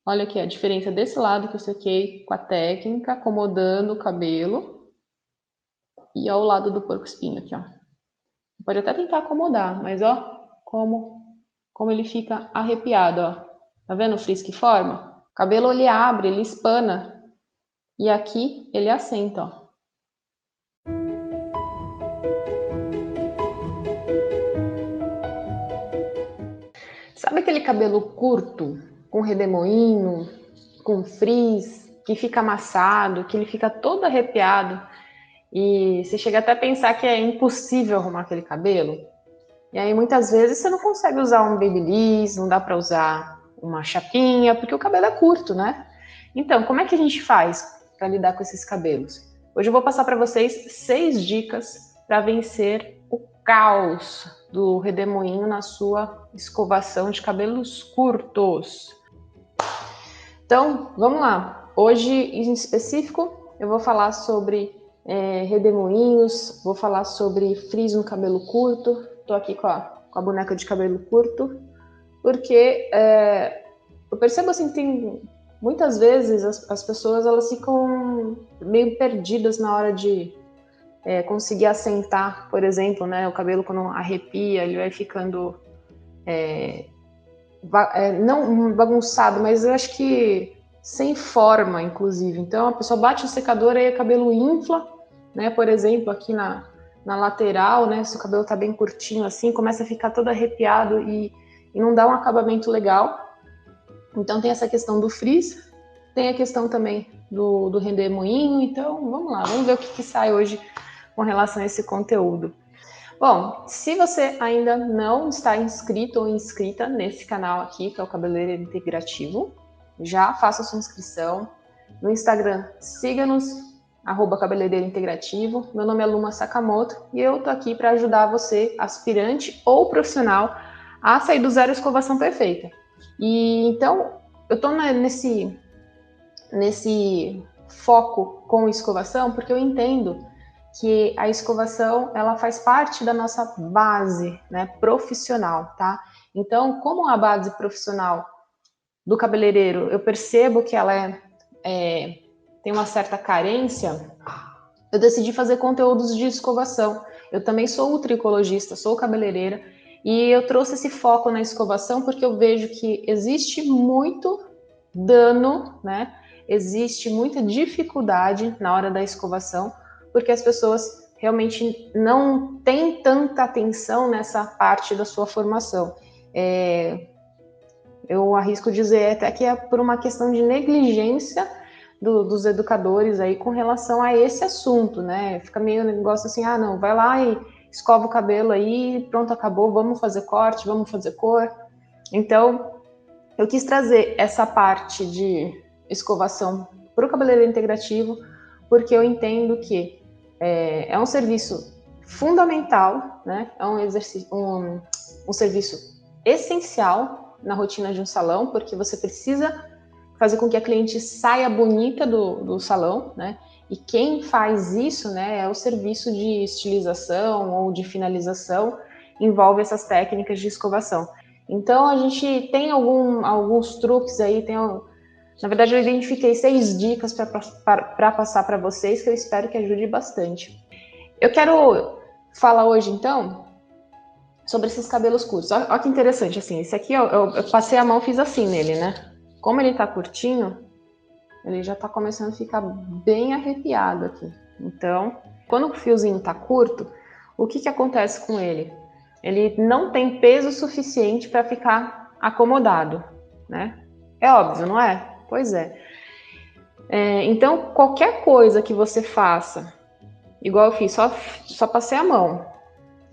Olha aqui a diferença desse lado que eu sequei com a técnica, acomodando o cabelo, e ao lado do porco-espinho aqui, ó. Pode até tentar acomodar, mas ó, como ele fica arrepiado, ó. Tá vendo o frizz que forma? O cabelo ele abre, ele espana, e aqui ele assenta, ó. Sabe aquele cabelo curto, com redemoinho, com frizz, que fica amassado, que ele fica todo arrepiado, e você chega até a pensar que é impossível arrumar aquele cabelo? E aí muitas vezes você não consegue usar um babyliss, não dá para usar uma chapinha, porque o cabelo é curto, né? Então, como é que a gente faz para lidar com esses cabelos? Hoje eu vou passar para vocês 6 dicas para vencer o caos do redemoinho na sua escovação de cabelos curtos. Então, vamos lá. Hoje, em específico, eu vou falar sobre redemoinhos, vou falar sobre frizz no cabelo curto. Estou aqui com a boneca de cabelo curto, porque eu percebo assim que tem muitas vezes as pessoas elas ficam meio perdidas na hora de conseguir assentar, por exemplo, né? O cabelo quando arrepia, ele vai ficando não bagunçado, mas eu acho que sem forma, inclusive. Então a pessoa bate o secador e o cabelo infla, né? Por exemplo, aqui na lateral, né? Se o cabelo tá bem curtinho assim, começa a ficar todo arrepiado e não dá um acabamento legal. Então tem essa questão do frizz, tem a questão também do redemoinho. Então vamos lá, vamos ver o que sai hoje com relação a esse conteúdo. Bom, se você ainda não está inscrito ou inscrita nesse canal aqui, que é o Cabeleireiro Integrativo, já faça sua inscrição. No Instagram, siga-nos, @Cabeleireiro Integrativo. Meu nome é Luma Sakamoto e eu tô aqui para ajudar você, aspirante ou profissional, a sair do zero escovação perfeita. E então, eu tô nesse foco com escovação porque eu entendo que a escovação ela faz parte da nossa base, né, profissional, tá? Então, como a base profissional do cabeleireiro, eu percebo que ela tem uma certa carência, eu decidi fazer conteúdos de escovação. Eu também sou tricologista, sou cabeleireira, e eu trouxe esse foco na escovação porque eu vejo que existe muito dano, né? Existe muita dificuldade na hora da escovação, porque as pessoas realmente não têm tanta atenção nessa parte da sua formação. Eu arrisco dizer até que é por uma questão de negligência dos educadores aí com relação a esse assunto, né? Fica meio negócio assim, ah, não, vai lá e escova o cabelo aí, pronto, acabou, vamos fazer corte, vamos fazer cor. Então, eu quis trazer essa parte de escovação para o cabeleireiro integrativo, porque eu entendo que é um serviço fundamental, né? É um serviço essencial na rotina de um salão, porque você precisa fazer com que a cliente saia bonita do salão, né? E quem faz isso, né, é o serviço de estilização ou de finalização, envolve essas técnicas de escovação. Então a gente tem alguns truques aí, na verdade eu identifiquei 6 dicas para passar para vocês que eu espero que ajude bastante. Eu quero falar hoje então sobre esses cabelos curtos. Olha que interessante, assim, esse aqui eu passei a mão, fiz assim nele, né? Como ele tá curtinho, ele já tá começando a ficar bem arrepiado aqui. Então, quando o fiozinho tá curto, o que acontece com ele? Ele não tem peso suficiente para ficar acomodado, né? É óbvio, não é? Pois é. Então, qualquer coisa que você faça, igual eu fiz, só passei a mão,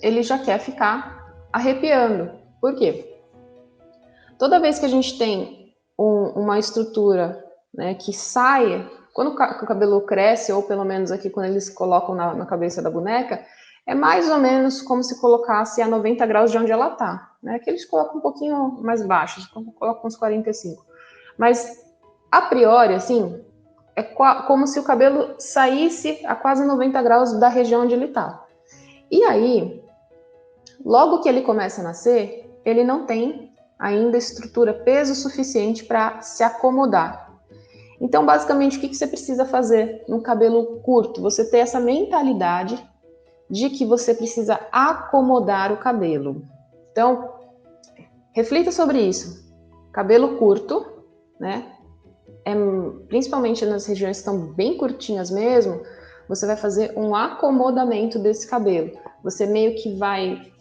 ele já quer ficar arrepiando. Por quê? Toda vez que a gente tem uma estrutura, né, que saia, quando o cabelo cresce, ou pelo menos aqui quando eles colocam na cabeça da boneca, é mais ou menos como se colocasse a 90 graus de onde ela está, né? Que eles colocam um pouquinho mais baixo, colocam uns 45. Mas, a priori, assim, é como se o cabelo saísse a quase 90 graus da região onde ele está. E aí, logo que ele começa a nascer, ele não tem ainda estrutura, peso suficiente para se acomodar. Então, basicamente, o que você precisa fazer no cabelo curto? Você ter essa mentalidade de que você precisa acomodar o cabelo. Então, reflita sobre isso. Cabelo curto, né? Principalmente nas regiões que estão bem curtinhas mesmo, você vai fazer um acomodamento desse cabelo. Você meio que vai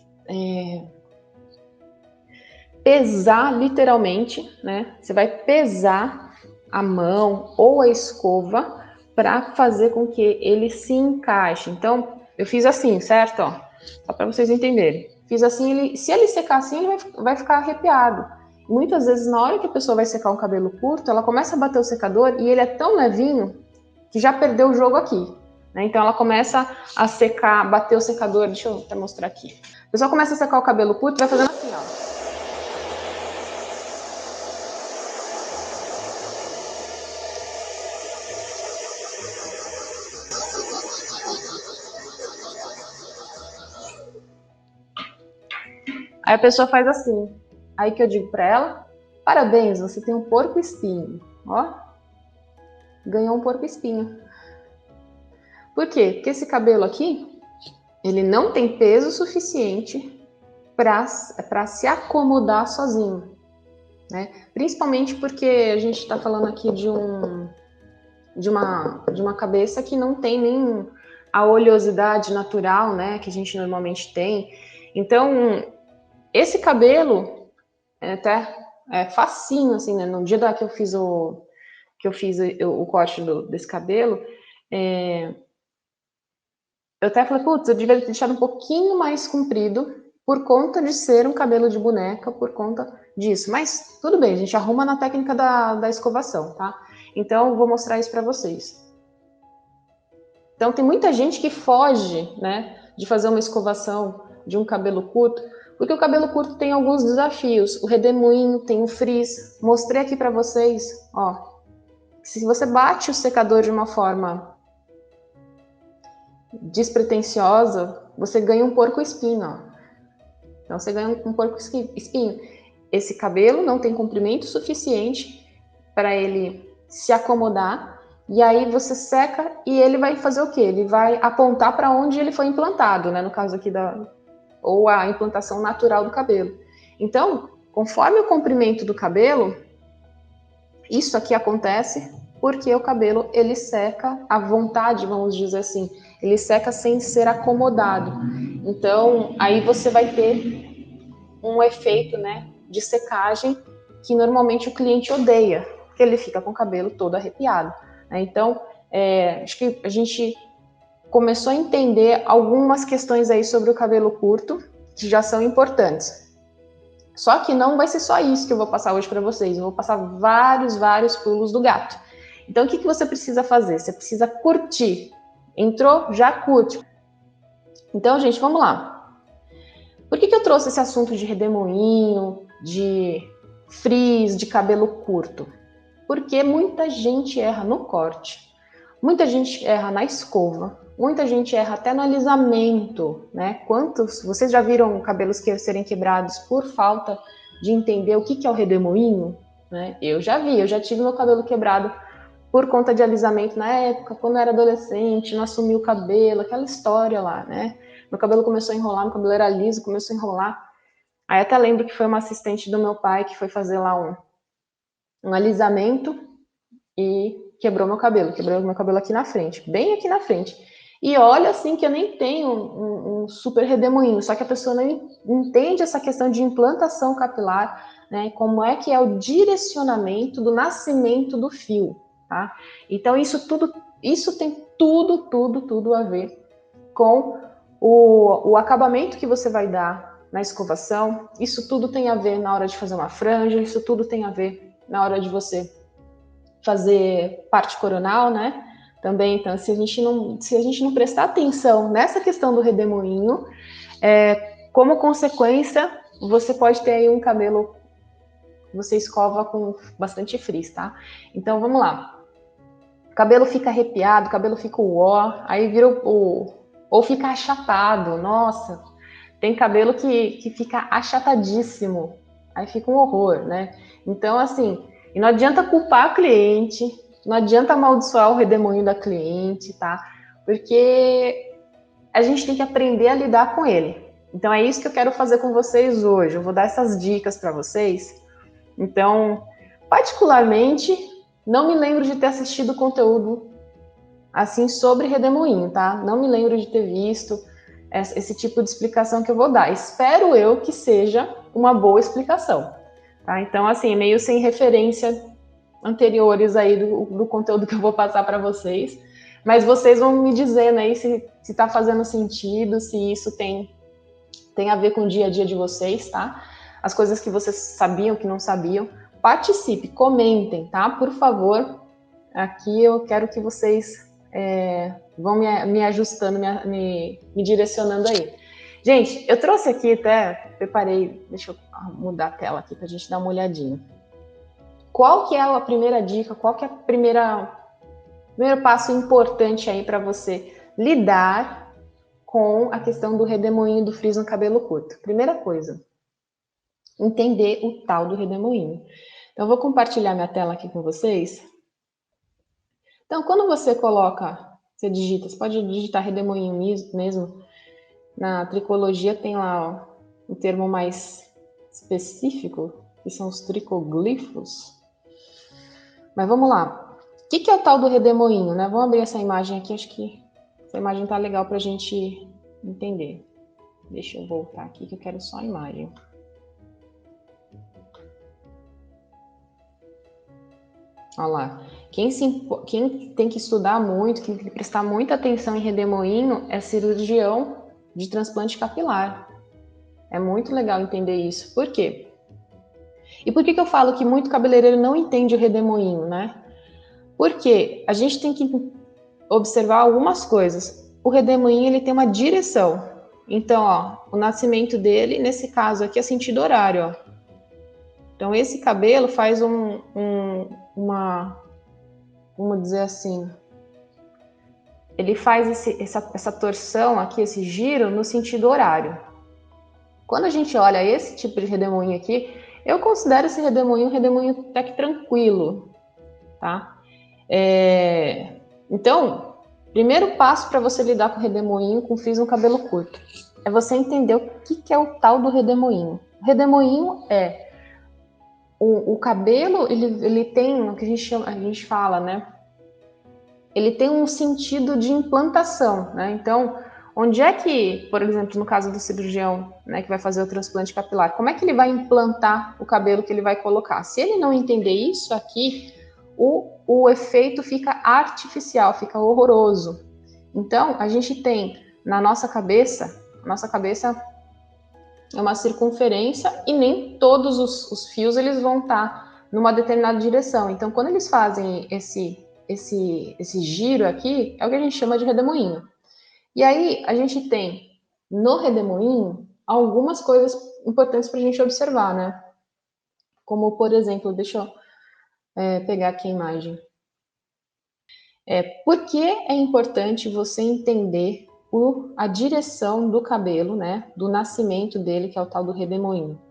pesar literalmente, né? Você vai pesar a mão ou a escova para fazer com que ele se encaixe. Então, eu fiz assim, certo? Ó, só para vocês entenderem. Fiz assim, se ele secar assim, ele vai ficar arrepiado. Muitas vezes, na hora que a pessoa vai secar um cabelo curto, ela começa a bater o secador e ele é tão levinho que já perdeu o jogo aqui. Né? Então, ela começa a secar, bater o secador. Deixa eu até mostrar aqui. A pessoa começa a secar o cabelo curto e vai fazendo assim, ó. Aí a pessoa faz assim. Aí que eu digo para ela, parabéns, você tem um porco espinho. Ó, ganhou um porco espinho. Por quê? Porque esse cabelo aqui, ele não tem peso suficiente para se acomodar sozinho. Né? Principalmente porque a gente está falando aqui de uma cabeça que não tem nem a oleosidade natural, né, que a gente normalmente tem. Então, esse cabelo é até facinho, assim, né? No dia que eu fiz o corte desse cabelo, eu até falei, putz, eu devia ter deixado um pouquinho mais comprido por conta de ser um cabelo de boneca, por conta disso. Mas tudo bem, a gente arruma na técnica da escovação, tá? Então, eu vou mostrar isso para vocês. Então, tem muita gente que foge, né, de fazer uma escovação de um cabelo curto, porque o cabelo curto tem alguns desafios. O redemoinho, tem o frizz. Mostrei aqui para vocês, ó. Se você bate o secador de uma forma despretensiosa, você ganha um porco espinho, ó. Então, você ganha um porco espinho. Esse cabelo não tem comprimento suficiente para ele se acomodar. E aí você seca e ele vai fazer o quê? Ele vai apontar para onde ele foi implantado, né? No caso aqui ou a implantação natural do cabelo. Então, conforme o comprimento do cabelo, isso aqui acontece porque o cabelo ele seca à vontade, vamos dizer assim. Ele seca sem ser acomodado. Então, aí você vai ter um efeito, né, de secagem que normalmente o cliente odeia, porque ele fica com o cabelo todo arrepiado. Então, acho que a gente começou a entender algumas questões aí sobre o cabelo curto, que já são importantes. Só que não vai ser só isso que eu vou passar hoje para vocês, eu vou passar vários pulos do gato. Então, o que você precisa fazer? Você precisa curtir. Entrou? Já curte. Então, gente, vamos lá. Por que eu trouxe esse assunto de redemoinho, de frizz, de cabelo curto? Porque muita gente erra no corte, muita gente erra na escova, muita gente erra até no alisamento, né? Quantos, vocês já viram cabelos serem quebrados por falta de entender o que é o redemoinho? Né? Eu já tive meu cabelo quebrado por conta de alisamento na época, quando eu era adolescente, não assumi o cabelo, aquela história lá, né? Meu cabelo começou a enrolar, meu cabelo era liso, começou a enrolar. Aí até lembro que foi uma assistente do meu pai que foi fazer lá um alisamento e quebrou meu cabelo aqui na frente, bem aqui na frente. E olha assim que eu nem tenho um super redemoinho, só que a pessoa não entende essa questão de implantação capilar, né? Como é que é o direcionamento do nascimento do fio, tá? Então isso tem tudo a ver com o acabamento que você vai dar na escovação. Isso tudo tem a ver na hora de fazer uma franja, isso tudo tem a ver na hora de você fazer parte coronal, né? Também, então, se a gente não prestar atenção nessa questão do redemoinho, como consequência, você pode ter aí um cabelo que você escova com bastante frizz, tá? Então, vamos lá. O cabelo fica arrepiado, o cabelo fica uó, aí vira ou fica achatado. Nossa, tem cabelo que fica achatadíssimo. aí fica um horror, né? Então, assim, e não adianta culpar a cliente, não adianta amaldiçoar o redemoinho da cliente, tá? Porque a gente tem que aprender a lidar com ele. Então, é isso que eu quero fazer com vocês hoje. Eu vou dar essas dicas para vocês. Então, particularmente, não me lembro de ter assistido conteúdo assim sobre redemoinho, tá? Não me lembro de ter visto esse tipo de explicação que eu vou dar. Espero eu que seja uma boa explicação, tá? Então, assim, meio sem referência anteriores aí do conteúdo que eu vou passar para vocês, mas vocês vão me dizendo aí se tá fazendo sentido, se isso tem a ver com o dia a dia de vocês, tá? As coisas que vocês sabiam, que não sabiam. Participe, comentem, tá? Por favor, aqui eu quero que vocês vão me ajustando, me direcionando aí. Gente, eu trouxe aqui até, preparei, deixa eu mudar a tela aqui para a gente dar uma olhadinha. Qual que é a primeira dica, qual que é o primeiro passo importante aí para você lidar com a questão do redemoinho do frizz no cabelo curto? Primeira coisa, entender o tal do redemoinho. Então, eu vou compartilhar minha tela aqui com vocês. Então, quando você você digita, você pode digitar redemoinho mesmo. Na tricologia tem lá um termo mais específico, que são os tricoglifos. Mas vamos lá. O que é o tal do redemoinho, né? Vamos abrir essa imagem aqui, acho que essa imagem tá legal para a gente entender. Deixa eu voltar aqui que eu quero só a imagem. Olha lá. Quem tem que estudar muito, quem tem que prestar muita atenção em redemoinho é cirurgião de transplante capilar. É muito legal entender isso. Por quê? E por que eu falo que muito cabeleireiro não entende o redemoinho, né? Porque a gente tem que observar algumas coisas. O redemoinho, ele tem uma direção. Então, ó, o nascimento dele, nesse caso aqui, é sentido horário, ó. Então, esse cabelo faz vamos dizer assim, ele faz essa torção aqui, esse giro no sentido horário. Quando a gente olha esse tipo de redemoinho aqui, eu considero esse redemoinho um redemoinho até que tranquilo, tá? Então, primeiro passo para você lidar com redemoinho, com frizz no cabelo curto, é você entender o que é o tal do redemoinho. O redemoinho é o cabelo, ele tem o que a gente fala, né? Ele tem um sentido de implantação, né? Então, onde é que, por exemplo, no caso do cirurgião, né, que vai fazer o transplante capilar, como é que ele vai implantar o cabelo que ele vai colocar? Se ele não entender isso aqui, o efeito fica artificial, fica horroroso. Então, a gente tem na nossa cabeça é uma circunferência e nem todos os fios eles vão estar numa determinada direção. Então, quando eles fazem esse giro aqui, é o que a gente chama de redemoinho. E aí, a gente tem no redemoinho algumas coisas importantes para a gente observar, né? Como, por exemplo, deixa eu pegar aqui a imagem. Por que é importante você entender a direção do cabelo, né? Do nascimento dele, que é o tal do redemoinho.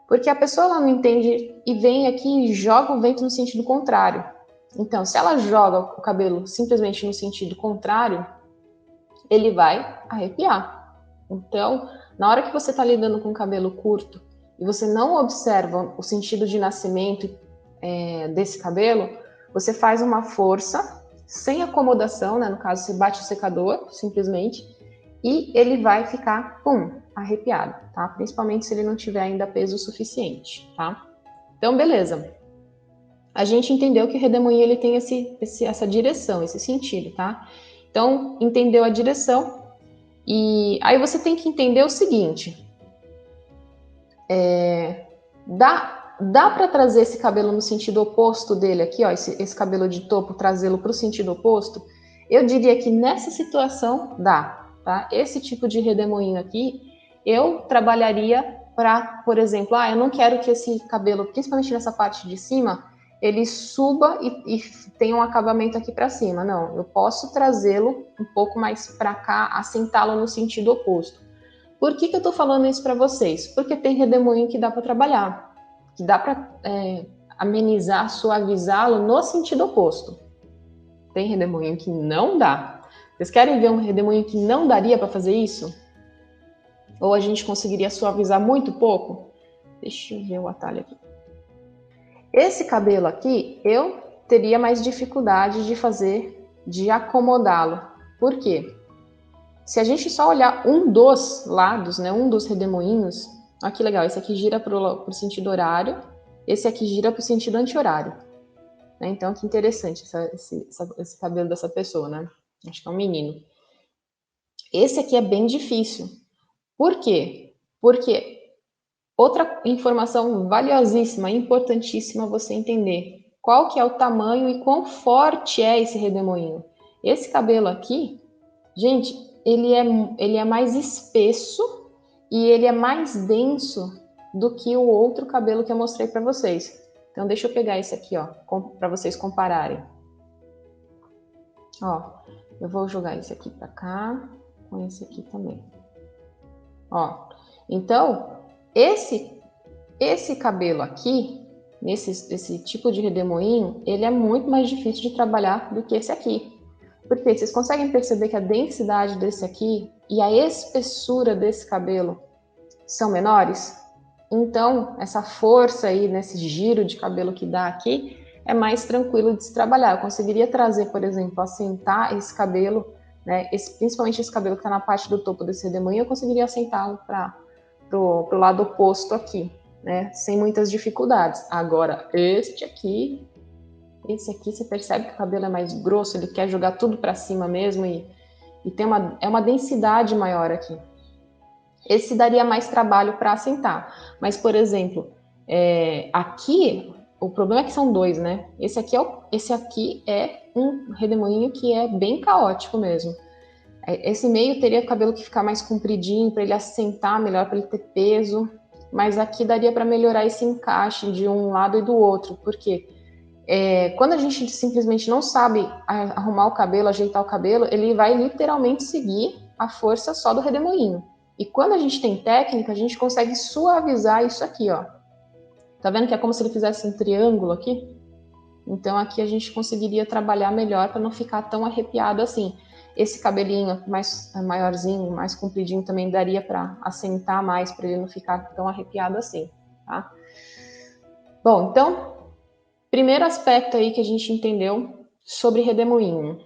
Porque a pessoa ela não entende e vem aqui e joga o vento no sentido contrário. Então, se ela joga o cabelo simplesmente no sentido contrário, ele vai arrepiar. Então, na hora que você está lidando com cabelo curto e você não observa o sentido de nascimento desse cabelo, você faz uma força sem acomodação, né? No caso, você bate o secador, simplesmente, e ele vai ficar, arrepiado, tá? Principalmente se ele não tiver ainda peso suficiente, tá? Então, beleza. A gente entendeu que o redemoinho, ele tem essa direção, esse sentido, tá? Então, entendeu a direção, e aí você tem que entender o seguinte, dá para trazer esse cabelo no sentido oposto dele aqui, ó, esse cabelo de topo, trazê-lo para o sentido oposto? Eu diria que nessa situação dá, tá? Esse tipo de redemoinho aqui, eu trabalharia para, por exemplo, eu não quero que esse cabelo, principalmente nessa parte de cima, ele suba e tenha um acabamento aqui para cima. Não, eu posso trazê-lo um pouco mais para cá, assentá-lo no sentido oposto. Por que eu estou falando isso para vocês? Porque tem redemoinho que dá para trabalhar. que dá para amenizar, suavizá-lo no sentido oposto. Tem redemoinho que não dá. Vocês querem ver um redemoinho que não daria para fazer isso? Ou a gente conseguiria suavizar muito pouco? Deixa eu ver o atalho aqui. Esse cabelo aqui, eu teria mais dificuldade de fazer, de acomodá-lo. Por quê? Se a gente só olhar um dos lados, né, um dos redemoinhos, olha que legal, esse aqui gira para o sentido horário, esse aqui gira para o sentido anti-horário. Então, que interessante esse cabelo dessa pessoa, né? Acho que é um menino. Esse aqui é bem difícil. Por quê? Porque outra informação valiosíssima, importantíssima você entender. Qual que é o tamanho e quão forte é esse redemoinho. Esse cabelo aqui, gente, ele é mais espesso e ele é mais denso do que o outro cabelo que eu mostrei para vocês. Então, deixa eu pegar esse aqui, ó, para vocês compararem. Ó, eu vou jogar esse aqui para cá, com esse aqui também. Ó, então, esse cabelo aqui, esse tipo de redemoinho, ele é muito mais difícil de trabalhar do que esse aqui. Porque vocês conseguem perceber que a densidade desse aqui e a espessura desse cabelo são menores? Então, essa força aí nesse giro de cabelo que dá aqui é mais tranquilo de se trabalhar. Eu conseguiria trazer, por exemplo, assentar esse cabelo, né, principalmente esse cabelo que está na parte do topo desse redemoinho, eu conseguiria assentá-lo para o lado oposto aqui, né, sem muitas dificuldades. Agora, esse aqui você percebe que o cabelo é mais grosso, ele quer jogar tudo para cima mesmo e tem uma densidade maior aqui. Esse daria mais trabalho para assentar. Mas, por exemplo, aqui, o problema é que são dois, né? Esse aqui é um redemoinho que é bem caótico mesmo. Esse meio teria o cabelo que ficar mais compridinho, para ele assentar melhor, para ele ter peso. Mas aqui daria para melhorar esse encaixe de um lado e do outro. Por quê? Quando a gente simplesmente não sabe arrumar o cabelo, ajeitar o cabelo, ele vai literalmente seguir a força só do redemoinho. E quando a gente tem técnica, a gente consegue suavizar isso aqui, ó. Tá vendo que é como se ele fizesse um triângulo aqui? Então aqui a gente conseguiria trabalhar melhor para não ficar tão arrepiado assim. Esse cabelinho mais maiorzinho, mais compridinho também daria para assentar mais, para ele não ficar tão arrepiado assim, tá? Bom, então, primeiro aspecto aí que a gente entendeu sobre redemoinho.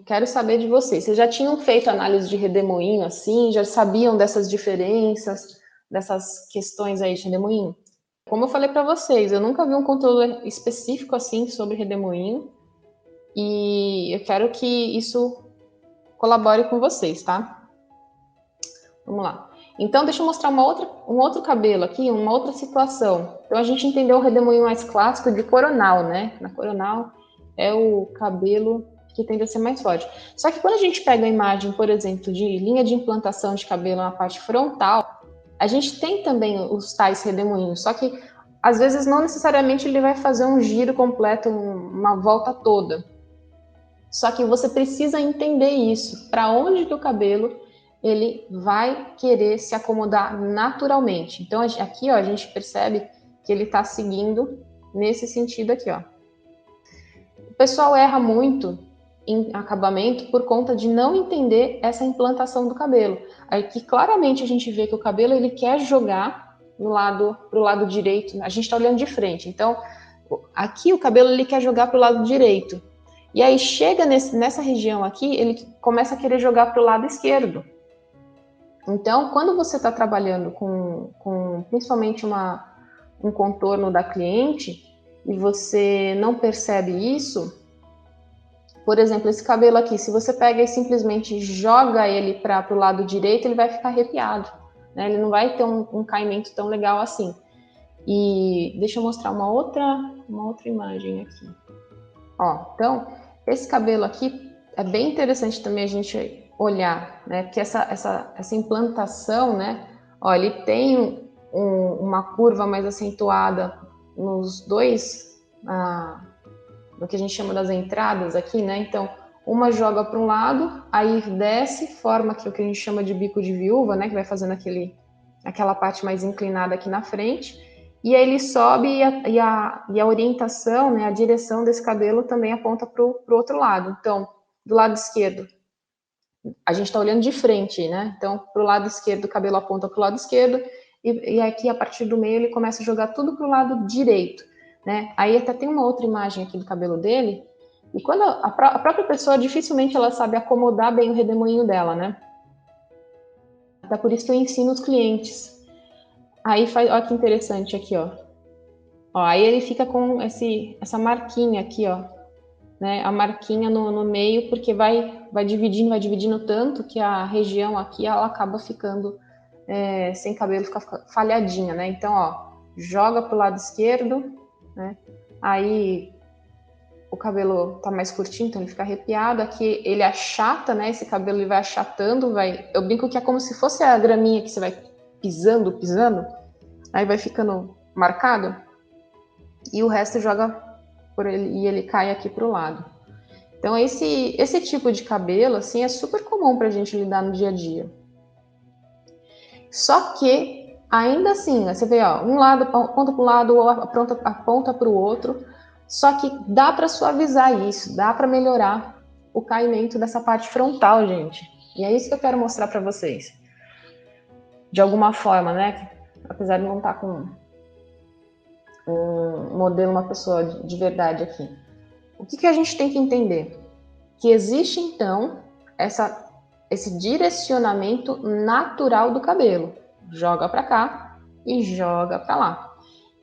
Quero saber de vocês. Vocês já tinham feito análise de redemoinho assim? Já sabiam dessas diferenças, dessas questões aí de redemoinho? Como eu falei para vocês, eu nunca vi um conteúdo específico assim sobre redemoinho e eu quero que isso colabore com vocês, tá? Vamos lá. Então, deixa eu mostrar um outro cabelo aqui, uma outra situação. Então, a gente entendeu o redemoinho mais clássico de coronal, né? Na coronal é o cabelo que tende a ser mais forte. Só que quando a gente pega a imagem, por exemplo, de linha de implantação de cabelo na parte frontal, a gente tem também os tais redemoinhos, só que às vezes não necessariamente ele vai fazer um giro completo, uma volta toda. Só que você precisa entender isso, para onde que o cabelo ele vai querer se acomodar naturalmente. Então aqui, ó, a gente percebe que ele está seguindo nesse sentido aqui, ó. O pessoal erra muito em acabamento por conta de não entender essa implantação do cabelo. Aqui claramente a gente vê que o cabelo ele quer jogar pro lado direito. A gente está olhando de frente, então aqui o cabelo ele quer jogar pro lado direito. E aí chega nessa região aqui, ele começa a querer jogar pro lado esquerdo. Então, quando você está trabalhando com principalmente um contorno da cliente e você não percebe isso, por exemplo, esse cabelo aqui, se você pega e simplesmente joga ele para o lado direito, ele vai ficar arrepiado, né? Ele não vai ter um caimento tão legal assim. E deixa eu mostrar uma outra imagem aqui. Ó, então, esse cabelo aqui é bem interessante também a gente olhar, né? Porque essa implantação, né? Ó, ele tem uma curva mais acentuada nos dois, no que a gente chama das entradas aqui, né? Então, uma joga para um lado, aí desce, forma o que a gente chama de bico de viúva, né? Que vai fazendo aquela parte mais inclinada aqui na frente. e aí ele sobe e a orientação, né, a direção desse cabelo também aponta para o outro lado. Então, do lado esquerdo, a gente está olhando de frente, né? Então, para o lado esquerdo, o cabelo aponta para o lado esquerdo, e aqui, a partir do meio, ele começa a jogar tudo para o lado direito, né? Aí até tem uma outra imagem aqui do cabelo dele, e quando a própria pessoa, dificilmente ela sabe acomodar bem o redemoinho dela, né? Até por isso que eu ensino os clientes. Aí faz, olha que interessante aqui, ó. Ó, aí ele fica com essa marquinha aqui, ó, né? A marquinha no meio, porque vai dividindo tanto que a região aqui ela acaba ficando sem cabelo, fica falhadinha, né? Então, ó, joga pro lado esquerdo, né? Aí o cabelo tá mais curtinho, então ele fica arrepiado. Aqui ele achata, né? Esse cabelo ele vai achatando, eu brinco que é como se fosse a graminha que você vai pisando, aí vai ficando marcado, e o resto joga por ele, e ele cai aqui pro lado. Então esse tipo de cabelo, assim, é super comum pra gente lidar no dia a dia. Só que, ainda assim, você vê, ó, um lado aponta para um lado, aponta para o outro, só que dá para suavizar isso, dá para melhorar o caimento dessa parte frontal, gente. E é isso que eu quero mostrar para vocês. De alguma forma, né? Apesar de não estar com um modelo, uma pessoa de verdade aqui. O que a gente tem que entender? Que existe, então, esse direcionamento natural do cabelo. Joga para cá e joga para lá.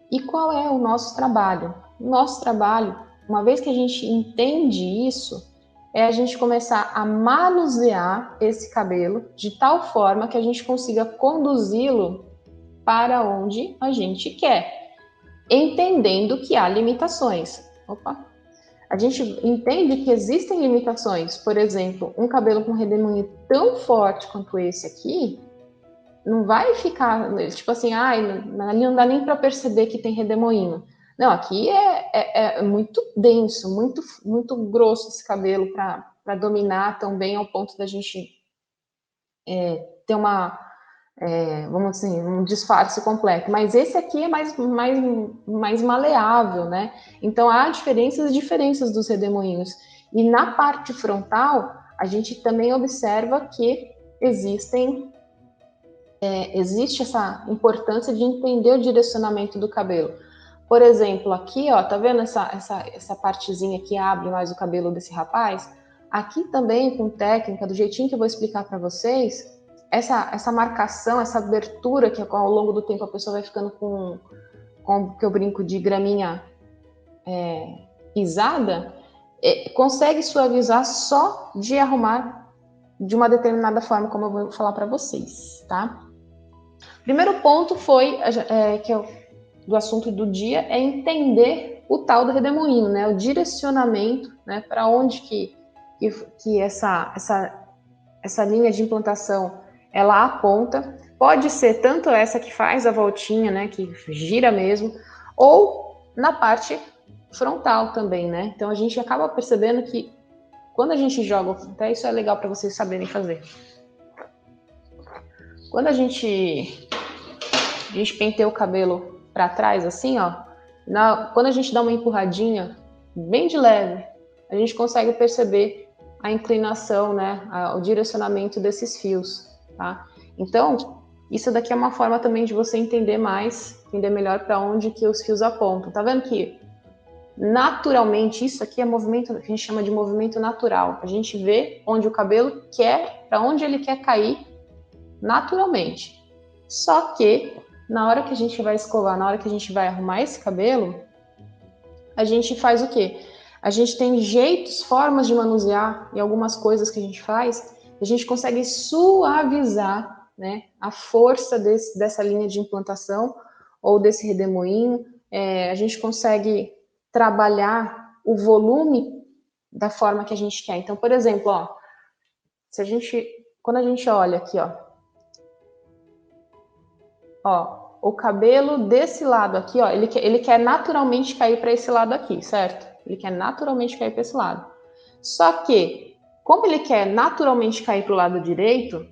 E qual é o nosso trabalho? Nosso trabalho, uma vez que a gente entende isso, é a gente começar a manusear esse cabelo de tal forma que a gente consiga conduzi-lo para onde a gente quer, entendendo que há limitações. Opa! A gente entende que existem limitações. Por exemplo, um cabelo com redemoinho tão forte quanto esse aqui, não vai ficar, tipo assim, ali não dá nem para perceber que tem redemoinho. Não, aqui é muito denso, muito grosso esse cabelo para dominar tão bem ao ponto da gente ter vamos dizer, um disfarce completo. Mas esse aqui é mais maleável, né? Então há diferenças e diferenças dos redemoinhos. E na parte frontal, a gente também observa que existe essa importância de entender o direcionamento do cabelo. Por exemplo, aqui, ó, tá vendo essa partezinha que abre mais o cabelo desse rapaz? Aqui também, com técnica, do jeitinho que eu vou explicar para vocês, essa marcação, essa abertura que ao longo do tempo a pessoa vai ficando com que eu brinco de graminha pisada, consegue suavizar só de arrumar de uma determinada forma, como eu vou falar para vocês, tá? Primeiro ponto foi do assunto do dia é entender o tal do redemoinho, né? O direcionamento, né? Para onde que essa linha de implantação ela aponta. Pode ser tanto essa que faz a voltinha, né? Que gira mesmo, ou na parte frontal também, né? Então a gente acaba percebendo que quando a gente joga, até isso é legal para vocês saberem fazer. Quando a gente penteia o cabelo para trás, assim, ó, quando a gente dá uma empurradinha bem de leve, a gente consegue perceber a inclinação, né, o direcionamento desses fios, tá? Então, isso daqui é uma forma também de você entender melhor para onde que os fios apontam. Tá vendo que naturalmente isso aqui é movimento que a gente chama de movimento natural. A gente vê onde o cabelo quer, para onde ele quer cair naturalmente. Só que na hora que a gente vai escovar, na hora que a gente vai arrumar esse cabelo, a gente faz o quê? A gente tem jeitos, formas de manusear e algumas coisas que a gente faz, a gente consegue suavizar, né, a força dessa linha de implantação ou desse redemoinho. A gente consegue trabalhar o volume da forma que a gente quer. Então, por exemplo, ó, quando a gente olha aqui, ó, o cabelo desse lado aqui, ó, ele quer naturalmente cair para esse lado aqui, certo? Ele quer naturalmente cair para esse lado. Só que, como ele quer naturalmente cair para o lado direito,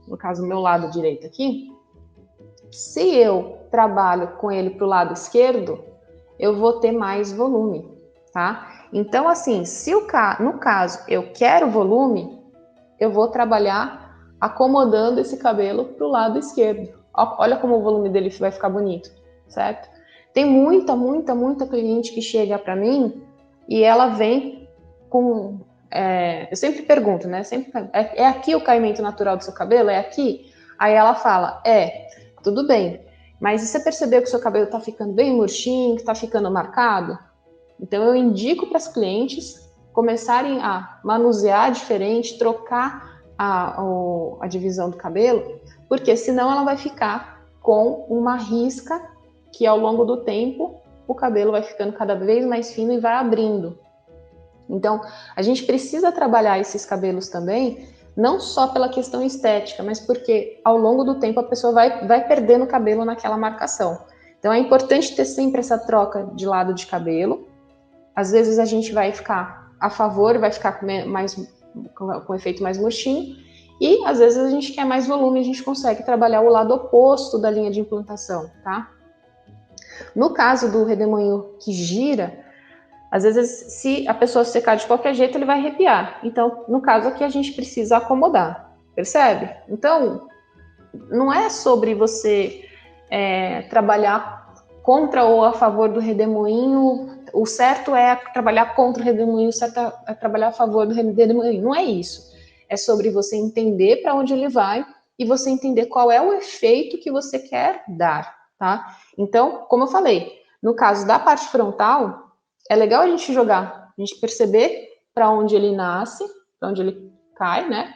no caso, o meu lado direito aqui, Se eu trabalho com ele para o lado esquerdo, eu vou ter mais volume, tá? Então, assim, se no caso eu quero volume, eu vou trabalhar acomodando esse cabelo para o lado esquerdo. Olha como o volume dele vai ficar bonito, certo? Tem muita cliente que chega para mim e ela vem com... eu sempre pergunto, né? É aqui o caimento natural do seu cabelo? É aqui? Aí ela fala, tudo bem. Mas você percebeu que o seu cabelo está ficando bem murchinho, que está ficando marcado? Então eu indico para as clientes começarem a manusear diferente, trocar a divisão do cabelo, porque senão ela vai ficar com uma risca que ao longo do tempo o cabelo vai ficando cada vez mais fino e vai abrindo. Então a gente precisa trabalhar esses cabelos também, não só pela questão estética, mas porque ao longo do tempo a pessoa vai perdendo cabelo naquela marcação. Então é importante ter sempre essa troca de lado de cabelo. Às vezes a gente vai ficar a favor, vai ficar com efeito mais murchinho, e às vezes a gente quer mais volume, a gente consegue trabalhar o lado oposto da linha de implantação, tá? No caso do redemoinho que gira, às vezes se a pessoa secar de qualquer jeito, ele vai arrepiar. Então, no caso aqui, a gente precisa acomodar, percebe? Então, não é sobre você trabalhar contra ou a favor do redemoinho. O certo é trabalhar contra o redemoinho, o certo é trabalhar a favor do redemoinho. Não é isso. É sobre você entender para onde ele vai e você entender qual é o efeito que você quer dar, tá? Então, como eu falei, no caso da parte frontal, é legal a gente jogar, a gente perceber para onde ele nasce, para onde ele cai, né?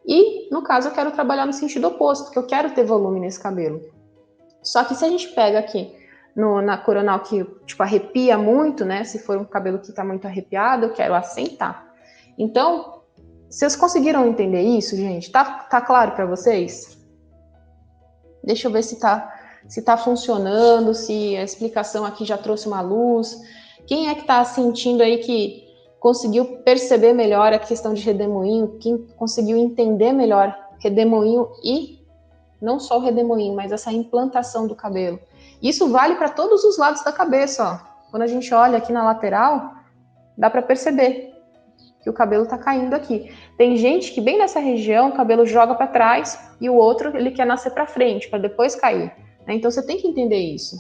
E, no caso, eu quero trabalhar no sentido oposto, porque eu quero ter volume nesse cabelo. Só que se a gente pega aqui na coronal que, tipo, arrepia muito, né? Se for um cabelo que tá muito arrepiado, eu quero assentar. Então, vocês conseguiram entender isso, gente? Tá claro para vocês? Deixa eu ver se tá funcionando, se a explicação aqui já trouxe uma luz. Quem é que tá sentindo aí que conseguiu perceber melhor a questão de redemoinho? Quem conseguiu entender melhor redemoinho e não só o redemoinho, mas essa implantação do cabelo? Isso vale para todos os lados da cabeça, ó. Quando a gente olha aqui na lateral, dá para perceber que o cabelo tá caindo aqui. Tem gente que bem nessa região o cabelo joga para trás e o outro ele quer nascer para frente, para depois cair. Né? Então você tem que entender isso.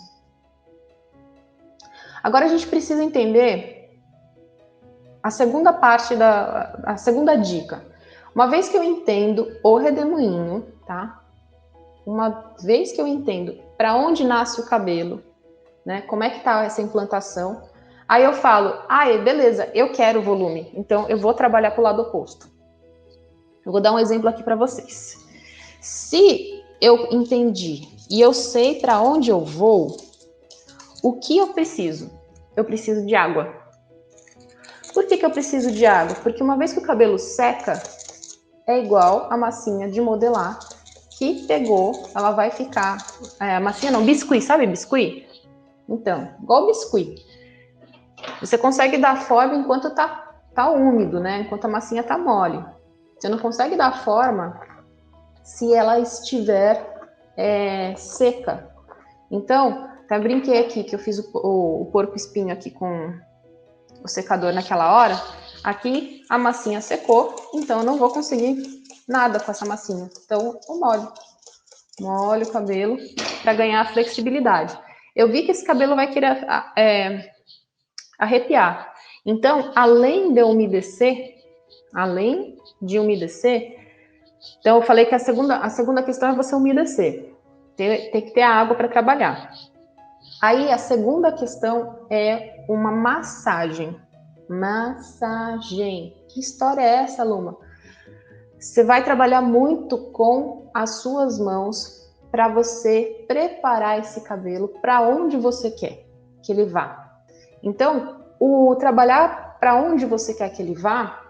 Agora a gente precisa entender a segunda parte a segunda dica. Uma vez que eu entendo o redemoinho, tá? Uma vez que eu entendo para onde nasce o cabelo, né? Como é que tá essa implantação? Aí eu falo, beleza, eu quero volume, então eu vou trabalhar para o lado oposto. Eu vou dar um exemplo aqui para vocês. Se eu entendi e eu sei para onde eu vou, o que eu preciso? Eu preciso de água. Por que eu preciso de água? Porque uma vez que o cabelo seca, é igual a massinha de modelar que pegou, ela vai ficar... a massinha não, biscuit, sabe biscuit? Então, igual biscuit. Você consegue dar forma enquanto tá úmido, né? Enquanto a massinha tá mole. Você não consegue dar forma se ela estiver seca. Então, até brinquei aqui que eu fiz o porco espinho aqui com o secador naquela hora. Aqui a massinha secou, então eu não vou conseguir nada com essa massinha. Então eu molho o cabelo para ganhar flexibilidade. Eu vi que esse cabelo vai querer arrepiar. Então, além de umedecer, então eu falei que a segunda questão é você umedecer. Tem que ter a água para trabalhar. Aí a segunda questão é uma massagem. Massagem. Que história é essa, Luma? Você vai trabalhar muito com as suas mãos para você preparar esse cabelo para onde você quer que ele vá. Então, o trabalhar para onde você quer que ele vá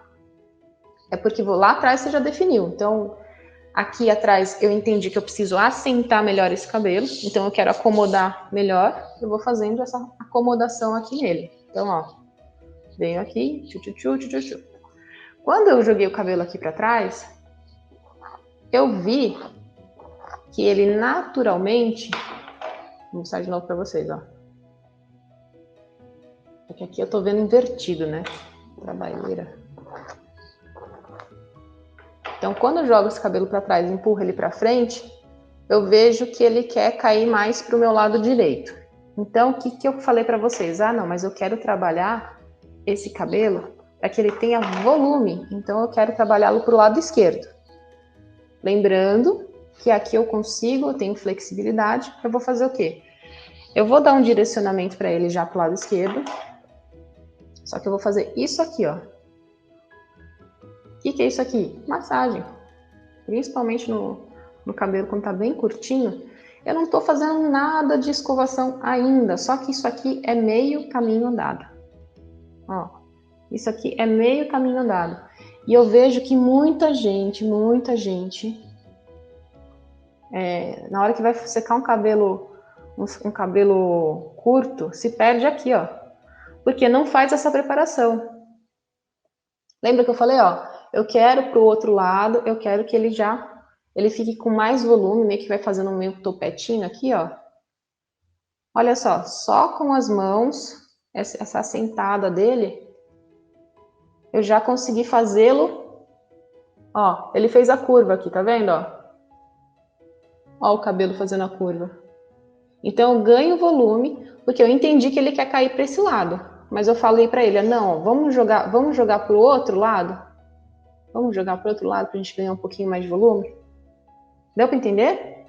é porque lá atrás você já definiu. Então, aqui atrás eu entendi que eu preciso assentar melhor esse cabelo, então eu quero acomodar melhor, eu vou fazendo essa acomodação aqui nele. Então, ó, venho aqui, tchu. Quando eu joguei o cabelo aqui para trás, eu vi que ele naturalmente... Vou mostrar de novo para vocês, ó. É que aqui eu tô vendo invertido, né? Trabalheira. Então, quando eu jogo esse cabelo para trás e empurro ele para frente, eu vejo que ele quer cair mais para o meu lado direito. Então, o que eu falei para vocês? Ah, não, mas eu quero trabalhar esse cabelo para que ele tenha volume. Então, eu quero trabalhá-lo para o lado esquerdo. Lembrando que aqui eu consigo, eu tenho flexibilidade. Eu vou fazer o quê? Eu vou dar um direcionamento para ele já para o lado esquerdo. Só que eu vou fazer isso aqui, ó. O que é isso aqui? Massagem. Principalmente no cabelo quando tá bem curtinho. Eu não tô fazendo nada de escovação ainda. Só que isso aqui é meio caminho andado. Ó, isso aqui é meio caminho andado. E eu vejo que muita gente, na hora que vai secar um cabelo curto, se perde aqui, ó. Porque não faz essa preparação. Lembra que eu falei, ó, eu quero pro outro lado, eu quero que ele fique com mais volume, meio que vai fazendo um meio topetinho aqui, ó. Olha só com as mãos, essa assentada dele, eu já consegui fazê-lo. Ó, ele fez a curva aqui, tá vendo, ó? Ó o cabelo fazendo a curva. Então eu ganho volume, porque eu entendi que ele quer cair para esse lado. Mas eu falei para ele, não, vamos jogar pro outro lado? Vamos jogar pro outro lado pra gente ganhar um pouquinho mais de volume? Deu para entender?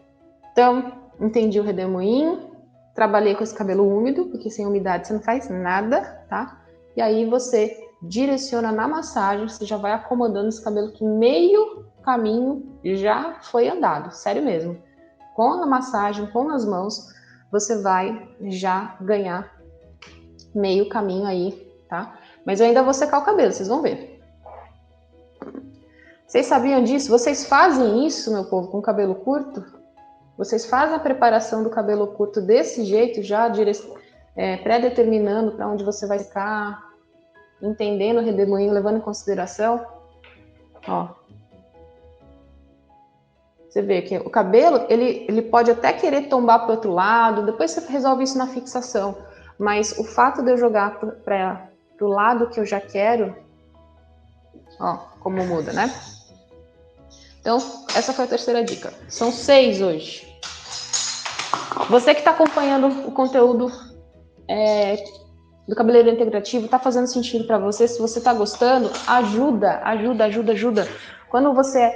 Então, entendi o redemoinho, trabalhei com esse cabelo úmido, porque sem umidade você não faz nada, tá? E aí você direciona na massagem, você já vai acomodando esse cabelo que meio caminho já foi andado, sério mesmo. Com a massagem, com as mãos, você vai já ganhar meio caminho aí, tá? Mas eu ainda vou secar o cabelo, vocês vão ver. Vocês sabiam disso? Vocês fazem isso, meu povo, com cabelo curto? Vocês fazem a preparação do cabelo curto desse jeito, já pré-determinando para onde você vai secar, entendendo o redemoinho, levando em consideração? Ó. Você vê que o cabelo, ele pode até querer tombar para o outro lado, depois você resolve isso na fixação. Mas o fato de eu jogar para o lado que eu já quero, ó, como muda, né? Então, essa foi a terceira dica. São 6 hoje. Você que está acompanhando o conteúdo do cabeleireiro integrativo, está fazendo sentido para você? Se você está gostando, ajuda. Quando você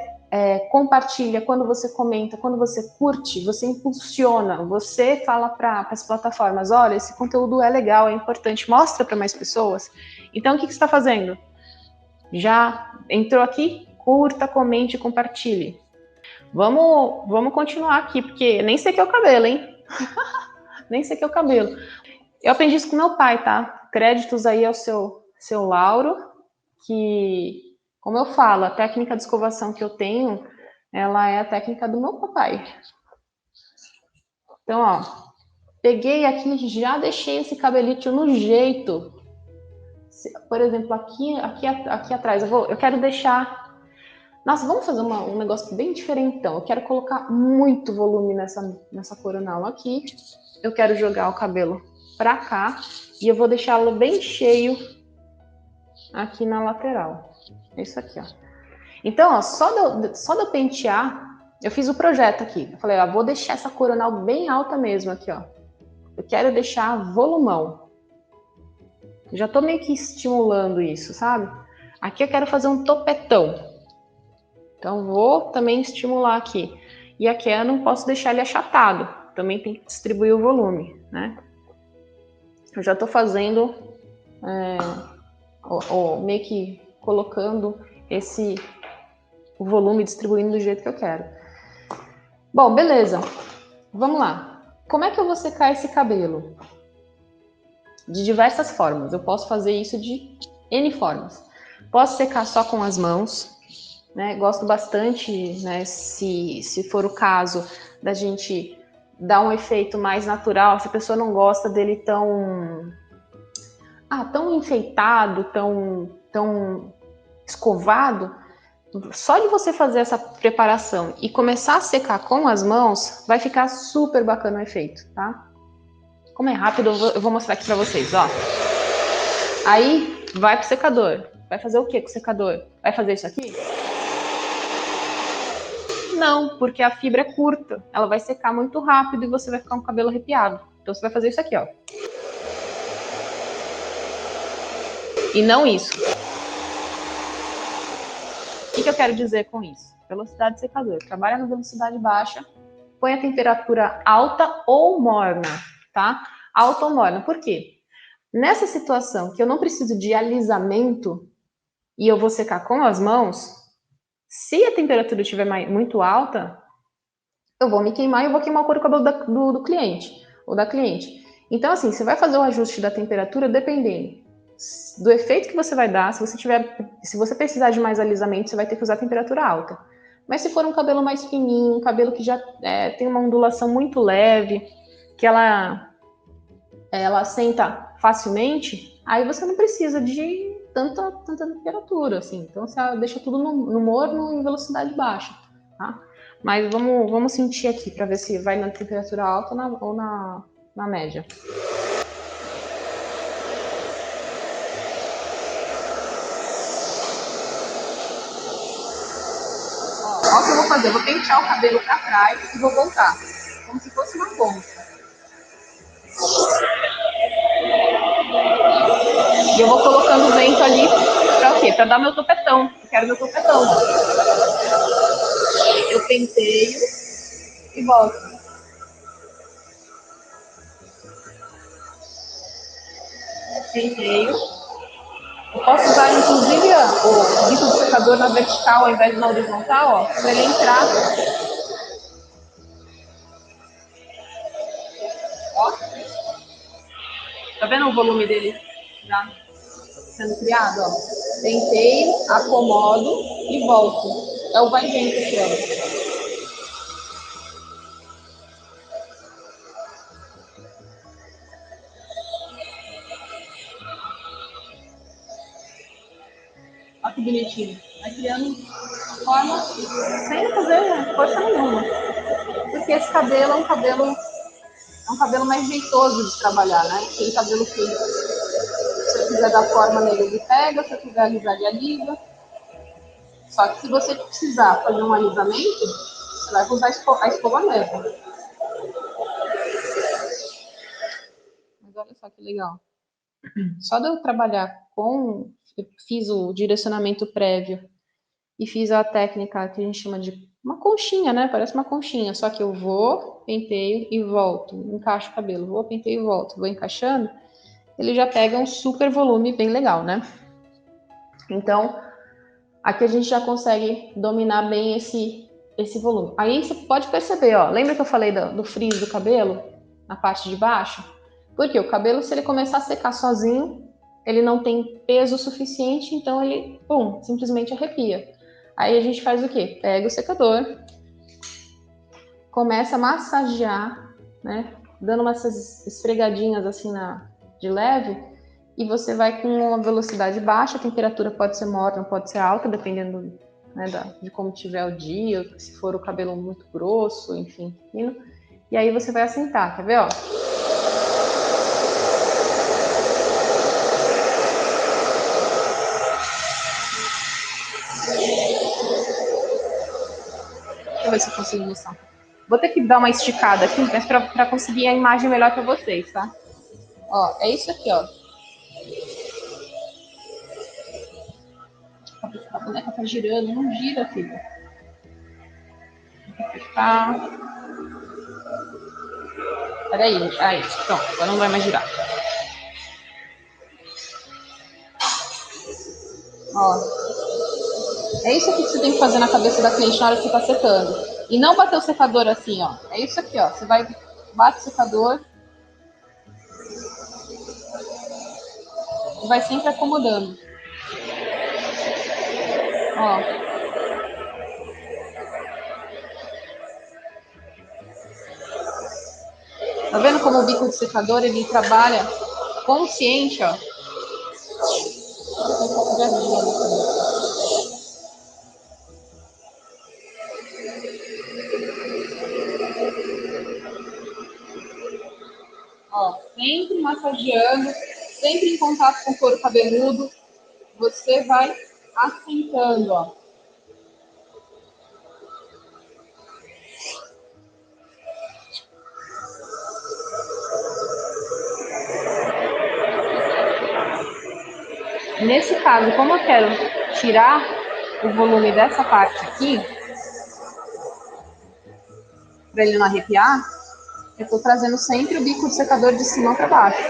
compartilha, quando você comenta, quando você curte, você impulsiona, você fala para as plataformas, olha, esse conteúdo é legal, é importante, mostra para mais pessoas. Então, o que você está fazendo? Já entrou aqui? Curta, comente e compartilhe. Vamos continuar aqui, porque nem sei que é o cabelo, hein? Nem sei que é o cabelo. Eu aprendi isso com meu pai, tá? Créditos aí ao seu Lauro, que, como eu falo, a técnica de escovação que eu tenho, ela é a técnica do meu papai. Então, ó, peguei aqui, já deixei esse cabelito no jeito. Por exemplo, aqui atrás, eu quero deixar... Nossa, vamos fazer um negócio bem diferentão. Eu quero colocar muito volume nessa coronal aqui. Eu quero jogar o cabelo pra cá e eu vou deixá-lo bem cheio aqui na lateral. É isso aqui, ó. Então, ó, só de eu pentear, eu fiz o projeto aqui. Eu falei, ó, vou deixar essa coronal bem alta mesmo aqui, ó. Eu quero deixar volumão. Já tô meio que estimulando isso, sabe? Aqui eu quero fazer um topetão. Então, vou também estimular aqui. E aqui eu não posso deixar ele achatado. Também tem que distribuir o volume, né? Eu já tô fazendo, meio que colocando o volume, distribuindo do jeito que eu quero. Bom, beleza. Vamos lá. Como é que eu vou secar esse cabelo? De diversas formas. Eu posso fazer isso de N formas. Posso secar só com as mãos, né? Gosto bastante, né? Se for o caso da gente dar um efeito mais natural, se a pessoa não gosta dele tão enfeitado, tão escovado, Só de você fazer essa preparação e começar a secar com as mãos, vai ficar super bacana o efeito, tá? Como é rápido, eu vou mostrar aqui pra vocês, ó. Aí, vai pro secador. Vai fazer o que com o secador? Vai fazer isso aqui? Não, porque a fibra é curta. Ela vai secar muito rápido e você vai ficar com o cabelo arrepiado. Então, você vai fazer isso aqui, ó. E não isso. O que eu quero dizer com isso? Velocidade de secador. Trabalha na velocidade baixa, põe a temperatura alta ou morna, tá? Alta ou morna. Por quê? Nessa situação que eu não preciso de alisamento e eu vou secar com as mãos, se a temperatura estiver muito alta, eu vou me queimar e eu vou queimar o couro cabelo do cliente ou da cliente. Então, assim, você vai fazer o ajuste da temperatura dependendo do efeito que você vai dar. Se você precisar de mais alisamento, você vai ter que usar a temperatura alta. Mas se for um cabelo mais fininho, um cabelo que já tem uma ondulação muito leve, que ela senta facilmente, aí você não precisa de tanta temperatura, assim. Então você deixa tudo no morno em velocidade baixa, tá? Mas vamos sentir aqui para ver se vai na temperatura alta ou na média. Ó o que eu vou fazer, eu vou pentear o cabelo para trás e vou voltar, como se fosse uma ponta. E eu vou colocando o vento ali para o quê? Para dar meu topetão. Eu quero meu topetão. Eu penteio e volto. Penteio. Eu posso usar, inclusive, o bico do secador na vertical ao invés de na horizontal, ó, para ele entrar. Ó. Tá vendo o volume dele já sendo criado? Ó. Penteio, acomodo e volto. É o vai e vem que eu chamo. Olha que bonitinho. Vai criando forma sem fazer força nenhuma. Porque esse cabelo é um cabelo mais jeitoso de trabalhar, né? Aquele cabelo que, se eu quiser dar forma nele, ele pega, se eu quiser alisar, ele alisa. Só que se você precisar fazer um alisamento, você vai usar a escova mesmo. Mas olha só que legal. Só de eu trabalhar eu fiz o direcionamento prévio e fiz a técnica que a gente chama de uma conchinha, né? Parece uma conchinha, só que eu vou, penteio e volto, encaixo o cabelo, vou, penteio e volto, vou encaixando, ele já pega um super volume bem legal, né? Então, aqui a gente já consegue dominar bem esse volume. Aí você pode perceber, ó, lembra que eu falei do frizz do cabelo, na parte de baixo? Porque o cabelo, se ele começar a secar sozinho, ele não tem peso suficiente, então ele, pum, simplesmente arrepia. Aí a gente faz o quê? Pega o secador, começa a massagear, né? Dando umas esfregadinhas assim de leve, e você vai com uma velocidade baixa, a temperatura pode ser morna, pode ser alta, dependendo, né, de como tiver o dia, se for o cabelo muito grosso, enfim, fino. E aí você vai assentar, quer ver, ó? Deixa eu ver se eu consigo mostrar. Vou ter que dar uma esticada aqui, mas para conseguir a imagem melhor para vocês, tá? Ó, é isso aqui, ó. A boneca tá girando, não gira, filho. Tá. Peraí, aí, pronto, agora não vai mais girar. Ó. É isso aqui que você tem que fazer na cabeça da cliente na hora que você tá secando. E não bater o secador assim, ó. É isso aqui, ó. Você vai, bate o secador e vai sempre acomodando. Ó. Tá vendo como o bico do secador, ele trabalha consciente, ó. massageando, sempre em contato com o couro cabeludo. Você vai assentando, ó. Nesse caso, como eu quero tirar o volume dessa parte aqui, para ele não arrepiar, eu estou trazendo sempre o bico do secador de cima para baixo.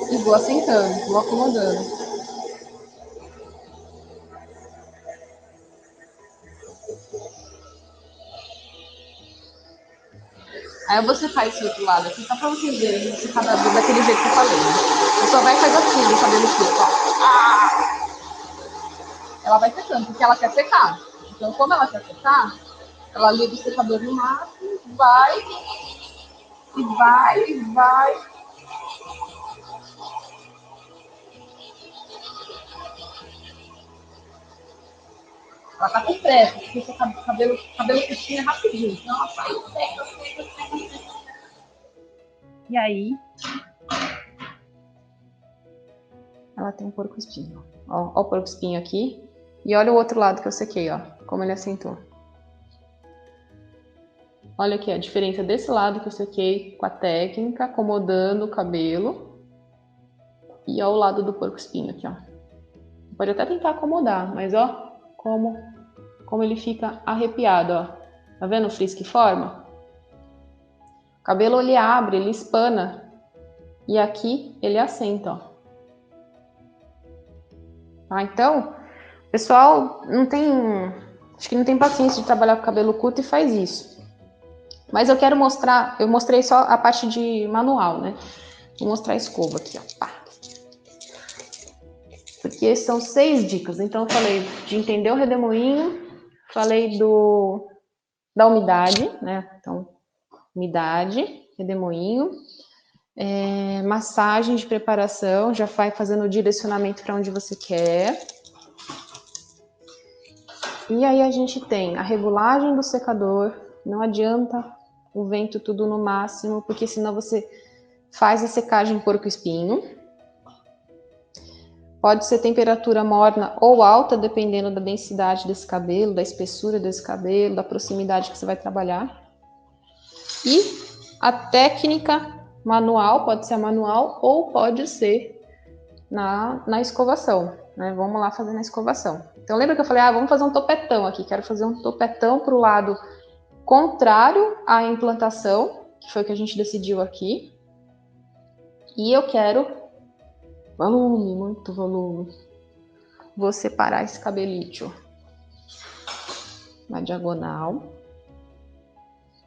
E vou assentando, vou acomodando. Aí você faz esse outro lado aqui, só para vocês verem esse secador daquele jeito que eu falei, né? Você só vai fazer assim, o cabelo curto, ó. Ela vai secando, porque ela quer secar. Então, como ela quer secar, ela liga o secador no máximo, vai, e vai, e vai. Ela tá com pressa, porque o cabelo curtinho é rapidinho. Então ela sai, seca. E aí, ela tem um porco espinho. Ó o porco espinho aqui. E olha o outro lado que eu sequei, ó. Como ele assentou. Olha aqui a diferença desse lado que eu sequei com a técnica, acomodando o cabelo. E ó o lado do porco espinho aqui, ó. Pode até tentar acomodar, mas ó, como ele fica arrepiado, ó. Tá vendo o frizz que forma? O cabelo ele abre, ele espana. E aqui ele assenta, ó. Tá? Então, pessoal, acho que não tem paciência de trabalhar com cabelo curto e faz isso. Mas eu quero mostrar, eu mostrei só a parte de manual, né? Vou mostrar a escova aqui, ó. Pá. Porque são 6 dicas. Então eu falei de entender o redemoinho, falei da umidade, né? Então, umidade, redemoinho, massagem de preparação, já vai fazendo o direcionamento para onde você quer. E aí a gente tem a regulagem do secador, não adianta o vento tudo no máximo, porque senão você faz a secagem porco-espinho. Pode ser temperatura morna ou alta, dependendo da densidade desse cabelo, da espessura desse cabelo, da proximidade que você vai trabalhar. E a técnica manual, pode ser a manual ou pode ser na escovação, né? Vamos lá fazer na escovação. Então lembra que eu falei, vamos fazer um topetão aqui, quero fazer um topetão para o lado contrário à implantação, que foi o que a gente decidiu aqui. E eu quero volume, muito volume. Vou separar esse cabelito na diagonal.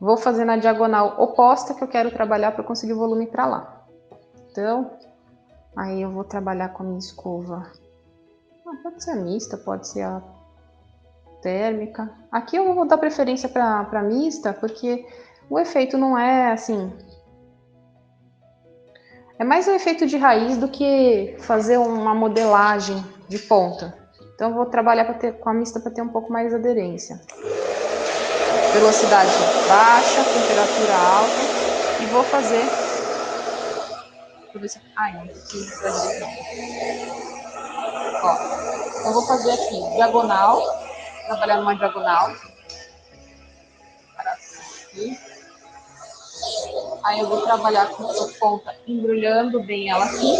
Vou fazer na diagonal oposta que eu quero trabalhar para conseguir o volume para lá. Então, aí eu vou trabalhar com a minha escova. Pode ser a mista, pode ser a térmica. Aqui eu vou dar preferência para mista, porque o efeito não é assim... É mais um efeito de raiz do que fazer uma modelagem de ponta. Então eu vou trabalhar com a mista para ter um pouco mais de aderência. Velocidade baixa, temperatura alta. E vou fazer... Deixa eu ver se... não preciso da direita. Ó, eu vou fazer aqui, diagonal. Trabalhar numa diagonal. Aqui. Aí eu vou trabalhar com a ponta, embrulhando bem ela aqui,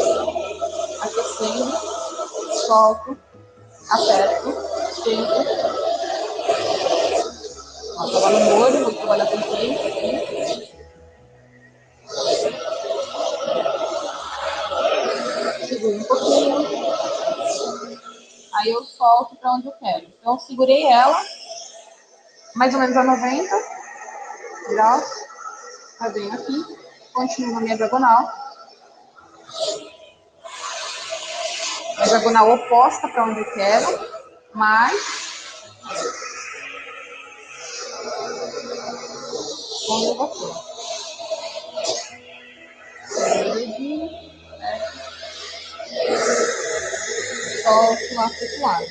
aquecendo, solto, aperto, tempo. Ó, tava no molho, vou trabalhar com tempo aqui. Seguro um pouquinho. Aí eu solto para onde eu quero. Então, segurei ela, mais ou menos a 90 graus. Eu venho aqui, continuo na minha diagonal. A diagonal oposta para onde eu quero, mas onde eu vou pôr. Seguro o dedinho, solto lá para esse lado.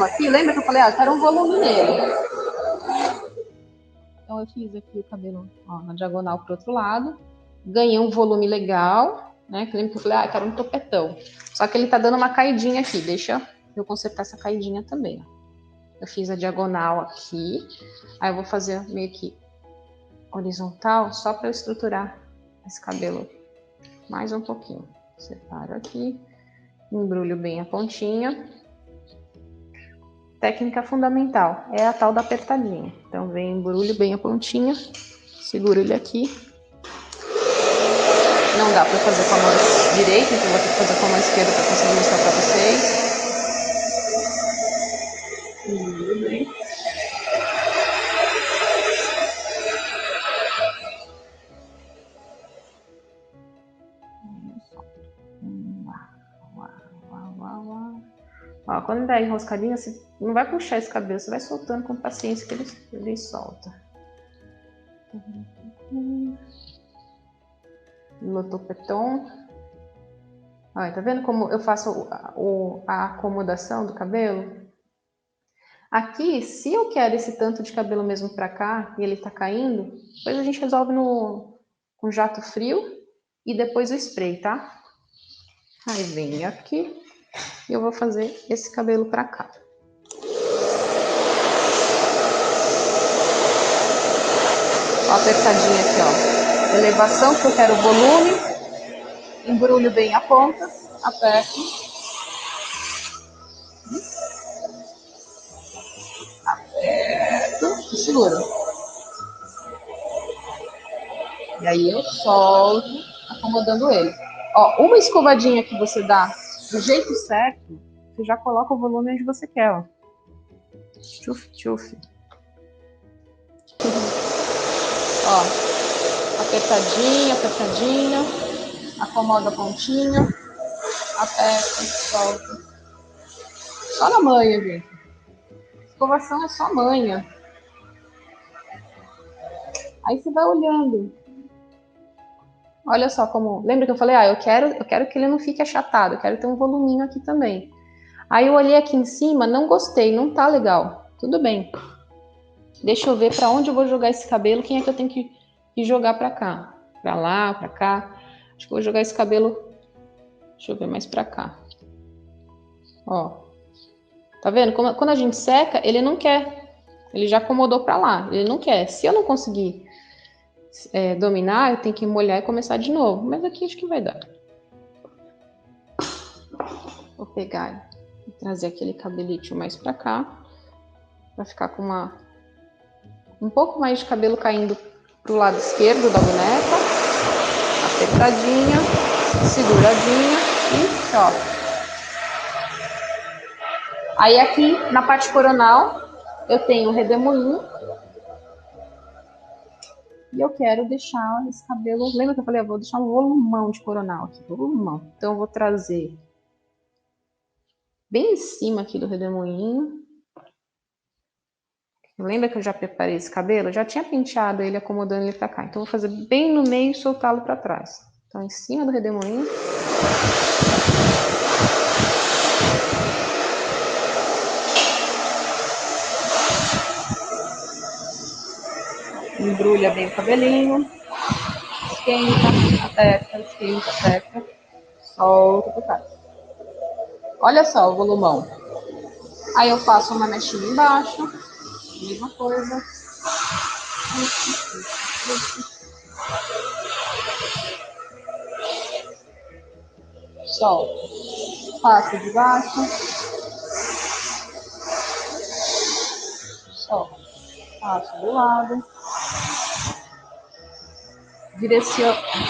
cabelo aqui, lembra que eu falei, eu quero um volume nele. Então eu fiz aqui o cabelo, ó, na diagonal pro outro lado. Ganhei um volume legal, né? Que lembra que eu falei, quero um topetão. Só que ele tá dando uma caidinha aqui, deixa eu consertar essa caidinha também, ó. Eu fiz a diagonal aqui, aí eu vou fazer meio que horizontal, só para eu estruturar esse cabelo mais um pouquinho. Separo aqui, embrulho bem a pontinha. Técnica fundamental é a tal da apertadinha. Então vem, embrulho bem a pontinha, seguro ele aqui. Não dá para fazer com a mão direita, então vou ter que fazer com a mão esquerda para conseguir mostrar para vocês. Embrulho bem. Ó, quando dá enroscadinha, você não vai puxar esse cabelo, você vai soltando com paciência que ele solta. Lotopeton. Olha, tá vendo como eu faço a acomodação do cabelo? Aqui, se eu quero esse tanto de cabelo mesmo pra cá e ele tá caindo, depois a gente resolve com jato frio e depois o spray, tá? Aí vem aqui e eu vou fazer esse cabelo pra cá. Ó, apertadinha aqui, ó. Elevação, que eu quero o volume. Embrulho bem a ponta, aperto. Aperto e seguro. E aí eu solto, acomodando ele. Ó, uma escovadinha que você dá do jeito certo, você já coloca o volume onde você quer, ó. Tchuf, tchuf. Ó, apertadinha, apertadinha. Acomoda a pontinha. Aperta, solta. Só na manha, gente. Escovação é só manha. Aí você vai olhando. Olha só como... Lembra que eu falei, eu quero que ele não fique achatado. Eu quero ter um voluminho aqui também. Aí eu olhei aqui em cima, não gostei, não tá legal. Tudo bem. Deixa eu ver para onde eu vou jogar esse cabelo. Quem é que eu tenho que jogar para cá? Para lá, para cá. Acho que eu vou jogar esse cabelo... Deixa eu ver mais para cá. Ó. Tá vendo? Quando a gente seca, ele não quer. Ele já acomodou para lá. Ele não quer. Se eu não conseguir dominar, eu tenho que molhar e começar de novo. Mas aqui acho que vai dar. Vou pegar e trazer aquele cabelito mais para cá. Vai ficar com um pouco mais de cabelo caindo pro lado esquerdo da boneca. Apertadinha, seguradinha e ó. Aí aqui na parte coronal eu tenho o redemoinho. E eu quero deixar esse cabelo... Lembra que eu falei? Eu vou deixar um volumão de coronal aqui. Volumão. Então eu vou trazer bem em cima aqui do redemoinho. Lembra que eu já preparei esse cabelo? Eu já tinha penteado ele, acomodando ele pra cá. Então eu vou fazer bem no meio e soltá-lo pra trás. Então em cima do redemoinho. Embrulha bem o cabelinho. Esquenta, aperta. Solta pra trás. Olha só o volumão. Aí eu faço uma mechinha embaixo. Mesma coisa. Solto. Passo de baixo. Solto. Passo do lado.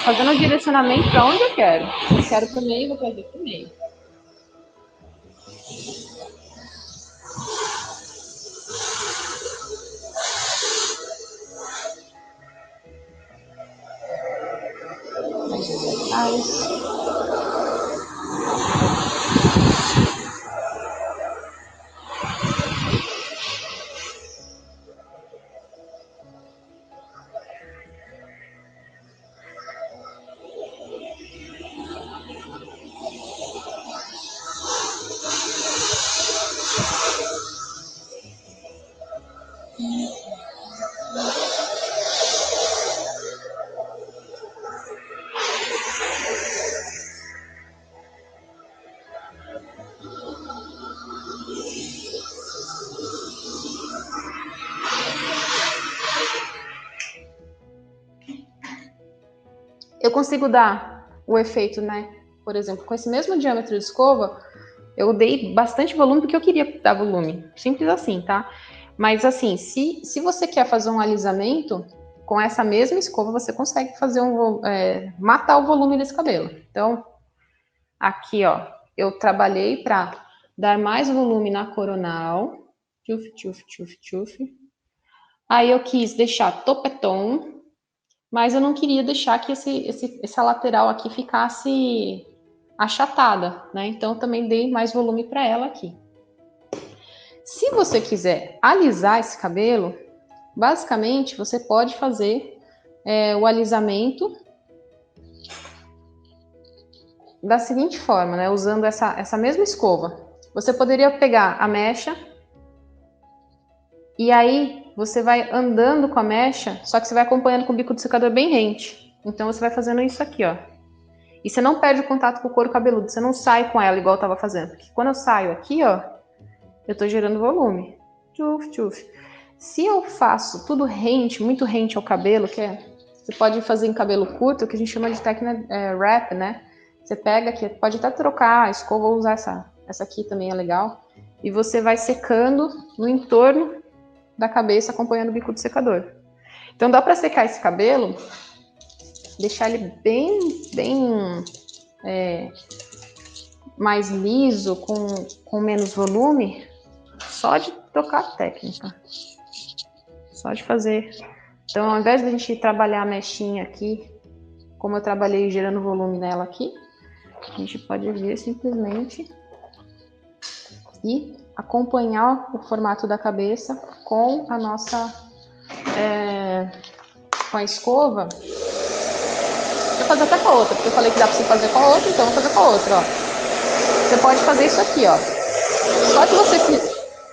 Fazendo o direcionamento para onde eu quero. Eu quero pro meio, vou trazer pro meio. Mais atrás. Eu consigo dar o efeito, né? Por exemplo, com esse mesmo diâmetro de escova, eu dei bastante volume porque eu queria dar volume. Simples assim, tá? Mas assim, se você quer fazer um alisamento, com essa mesma escova você consegue fazer matar o volume desse cabelo. Então, aqui, ó, eu trabalhei para dar mais volume na coronal. Tchuf, tchuf, tchuf, tchuf. Aí eu quis deixar topetom, mas eu não queria deixar que essa lateral aqui ficasse achatada, né? Então, eu também dei mais volume para ela aqui. Se você quiser alisar esse cabelo, basicamente, você pode fazer o alisamento da seguinte forma, né? Usando essa mesma escova. Você poderia pegar a mecha e aí você vai andando com a mecha, só que você vai acompanhando com o bico do secador bem rente. Então você vai fazendo isso aqui, ó. E você não perde o contato com o couro cabeludo, você não sai com ela igual eu tava fazendo. Porque quando eu saio aqui, ó, eu tô gerando volume. Tchuf, tchuf. Se eu faço tudo rente, muito rente ao cabelo, você pode fazer em cabelo curto, que a gente chama de técnica wrap, né? Você pega aqui, pode até trocar a escova ou usar essa aqui também é legal. E você vai secando no entorno da cabeça, acompanhando o bico do secador. Então dá para secar esse cabelo, deixar ele bem mais liso, com menos volume, só de tocar a técnica. Só de fazer. Então, ao invés de a gente trabalhar a mechinha aqui, como eu trabalhei gerando volume nela aqui, a gente pode vir simplesmente e acompanhar o formato da cabeça com a nossa com a escova. Vou fazer até com a outra, porque eu falei que dá pra você fazer com a outra, então eu vou fazer com a outra, ó. Você pode fazer isso aqui, ó. Só que você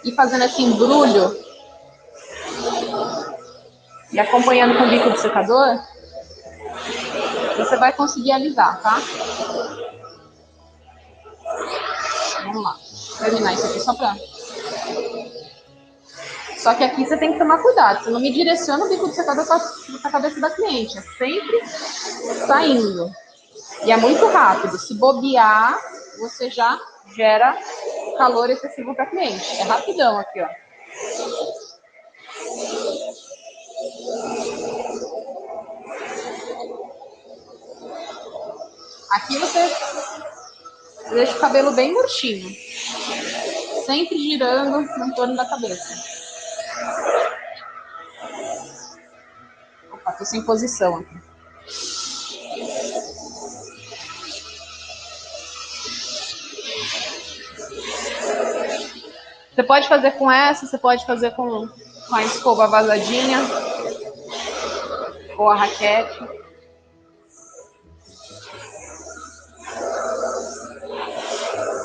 ir fazendo esse embrulho e acompanhando com o bico do secador, você vai conseguir alisar, tá? Vamos lá. Vou terminar isso aqui só pra... Só que aqui você tem que tomar cuidado. Você não me direciona o bico do secador pra a cabeça da cliente. É sempre saindo. E é muito rápido. Se bobear, você já gera calor excessivo para cliente. É rapidão aqui, ó. Aqui você deixa o cabelo bem murchinho. Sempre girando no torno da cabeça. Opa, tô sem posição aqui. Você pode fazer com essa, você pode fazer com a escova vazadinha ou a raquete.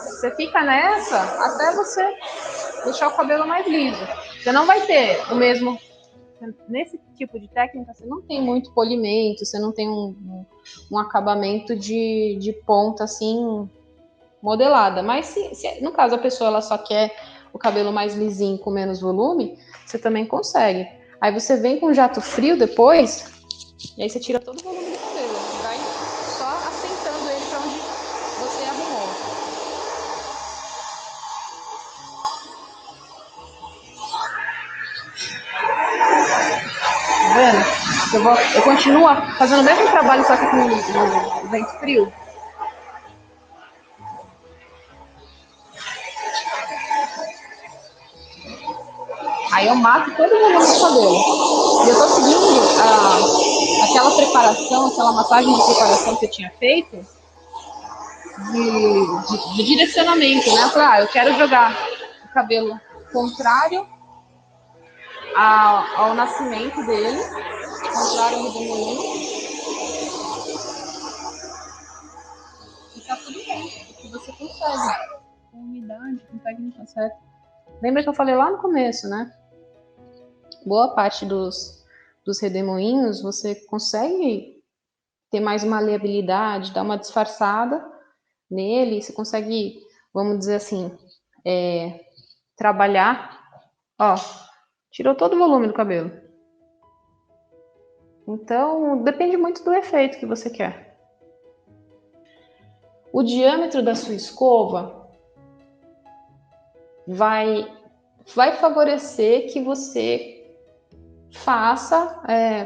Você fica nessa até você deixar o cabelo mais liso. Você não vai ter o mesmo... Nesse tipo de técnica, você não tem muito polimento, você não tem um acabamento de ponta assim modelada. Mas se no caso a pessoa ela só quer o cabelo mais lisinho com menos volume, você também consegue. Aí você vem com jato frio depois, e aí você tira todo o volume do cabelo. E vai só assentando ele para onde você arrumou. Tá vendo? Eu continuo fazendo o mesmo trabalho, só que com o vento frio. Aí eu mato todo o volume do cabelo. E eu tô seguindo aquela preparação, aquela massagem de preparação que eu tinha feito de direcionamento, né? Eu quero jogar o cabelo contrário ao nascimento dele, contrário ao redemoinho. E tá tudo bem, porque você consegue. Com umidade, com técnica certa. Lembra que eu falei lá no começo, né? boa parte dos redemoinhos, você consegue ter mais uma maleabilidade, dar uma disfarçada nele, você consegue, vamos dizer assim, trabalhar. Ó, tirou todo o volume do cabelo. Então, depende muito do efeito que você quer. O diâmetro da sua escova vai favorecer que você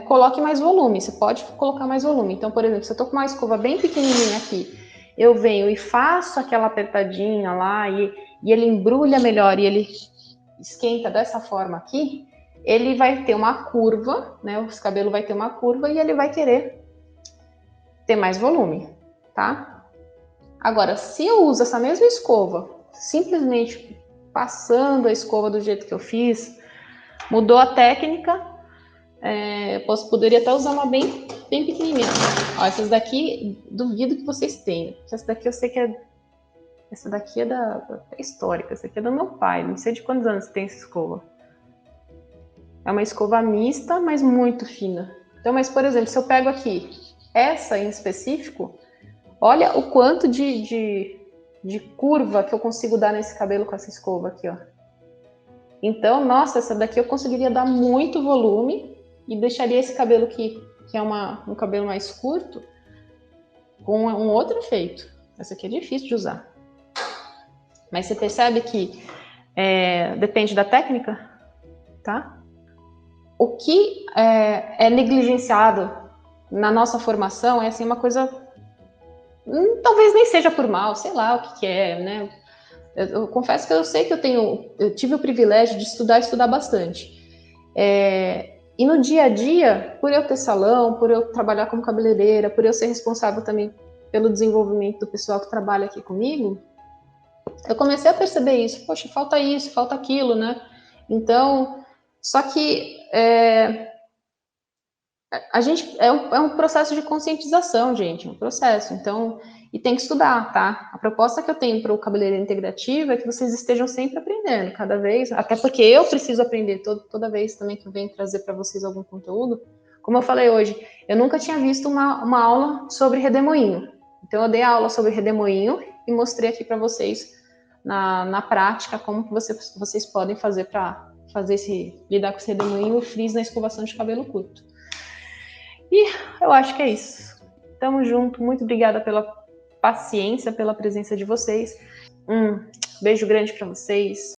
coloque mais volume. Você pode colocar mais volume. Então, por exemplo, se eu tô com uma escova bem pequenininha aqui, eu venho e faço aquela apertadinha lá e ele embrulha melhor e ele esquenta dessa forma aqui, ele vai ter uma curva, né? O cabelo vai ter uma curva e ele vai querer ter mais volume, tá? Agora, se eu uso essa mesma escova, simplesmente passando a escova do jeito que eu fiz, mudou a técnica, poderia até usar uma bem pequenininha. Ó, essas daqui, duvido que vocês tenham. Essa daqui eu sei que essa daqui é da histórica, essa aqui é do meu pai, não sei de quantos anos tem essa escova. É uma escova mista, mas muito fina. Então, mas por exemplo, se eu pego aqui essa em específico, olha o quanto de curva que eu consigo dar nesse cabelo com essa escova aqui, ó. Então, nossa, essa daqui eu conseguiria dar muito volume e deixaria esse cabelo que é um cabelo mais curto com um outro efeito. Essa aqui é difícil de usar. Mas você percebe que depende da técnica, tá? O que é negligenciado na nossa formação é assim, uma coisa, talvez nem seja por mal, sei lá o que é, né? Eu confesso que eu sei que eu tive o privilégio de estudar bastante. E no dia a dia, por eu ter salão, por eu trabalhar como cabeleireira, por eu ser responsável também pelo desenvolvimento do pessoal que trabalha aqui comigo, eu comecei a perceber isso. Poxa, falta isso, falta aquilo, né? Então, só que a gente é um processo de conscientização, gente, um processo. Então, e tem que estudar, tá? A proposta que eu tenho para o cabeleireiro integrativo é que vocês estejam sempre aprendendo, cada vez, até porque eu preciso aprender toda vez também que eu venho trazer para vocês algum conteúdo. Como eu falei hoje, eu nunca tinha visto uma aula sobre redemoinho. Então, eu dei a aula sobre redemoinho e mostrei aqui para vocês na prática como que vocês podem fazer para lidar com esse redemoinho e frizz na escovação de cabelo curto. E eu acho que é isso. Tamo junto. Muito obrigada pela paciência, pela presença de vocês. Beijo grande para vocês.